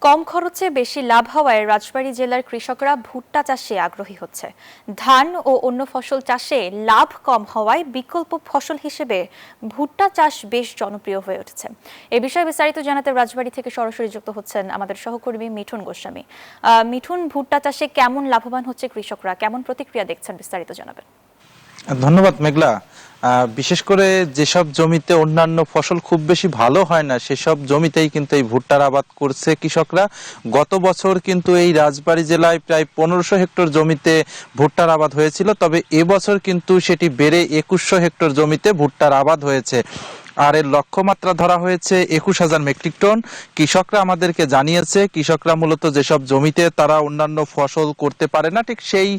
কম খরচে বেশি লাভ হওয়ায় রাজবাড়ী জেলার কৃষকরা ভুট্টা চাষে আগ্রহী হচ্ছে। ধান ও অন্য ফসল চাষে লাভ কম হওয়ায় বিকল্প ফসল হিসেবে ভুট্টা চাষ বেশ জনপ্রিয় হয়ে উঠেছে। এ বিষয়ে বিস্তারিত জানাতে রাজবাড়ী থেকে সরাসরি যুক্ত হচ্ছেন আমাদের সহকর্মী মিঠুন গোস্বামী। মিঠুন, ভুট্টা চাষে কেমন লাভবান হচ্ছে কৃষকরা, কেমন প্রতিক্রিয়া দেখছেন, বিস্তারিত জানাবেন। ধন্যবাদ মেঘলা। বিশেষ করে যেসব জমিতে অন্যান্য ফসল খুব বেশি ভালো হয় না সেসব জমিতেই কিন্তু এই ভুট্টার আবাদ করছে কৃষকরা। গত বছর কিন্তু এই রাজবাড়ী জেলায় প্রায় 1500 হেক্টর জমিতে ভুট্টার আবাদ হয়েছিল, তবে এবছর কিন্তু সেটি বেড়ে 2100 হেক্টর জমিতে ভুট্টার আবাদ হয়েছে। আর এর লক্ষ্যমাত্রা ধরা হয়েছে 21,000 মেট্রিক টন। কৃষকরা আমাদেরকে জানিয়েছে কৃষকরা মূলত যেসব জমিতে তারা অন্যান্য ফসল করতে পারে না, ঠিক সেই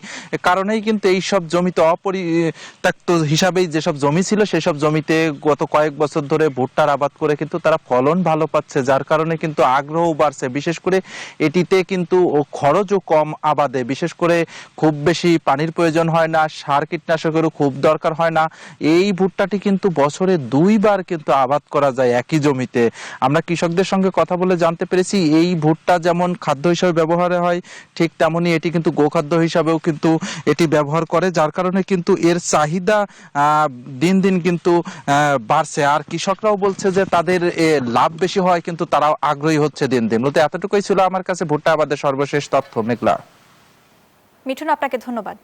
কারণেই কিন্তু এই সব জমিতে অপরিত্যক্ত হিসাবেই যেসব জমি ছিল সেসব জমিতে গত কয়েক বছর ধরে ভুট্টার আবাদ করে কিন্তু তারা ফলন ভালো পাচ্ছে, যার কারণে কিন্তু আগ্রহ বাড়ছে। বিশেষ করে এটিতে কিন্তু খরচও কম আবাদে, বিশেষ করে খুব বেশি পানির প্রয়োজন হয় না, সার কীটনাশকেরও খুব দরকার হয় না। এই ভুট্টাটি কিন্তু বছরে 2বার কিন্তু আবাদ করা যায় একই জমিতে। আমরা কৃষকদের সঙ্গে কথা বলে জানতে পেরেছি এই ভুট্টা যেমন খাদ্য হিসেবে ব্যবহার হয়, ঠিক তেমনি এটি কিন্তু গোখাদ্য হিসাবেও কিন্তু এটি ব্যবহার করে, যার কারণে কিন্তু এর চাহিদা দিন দিন কিন্তু বাড়ছে। আর কৃষকরাও বলছে যে তাদের লাভ বেশি হয়, কিন্তু তারাও আগ্রহী হচ্ছে দিন দিন। মূলত এতটুকুই ছিল আমার কাছে ভুট্টা আবাদের সর্বশেষ তথ্য। মেঘলা। মিঠুন, আপনাকে ধন্যবাদ।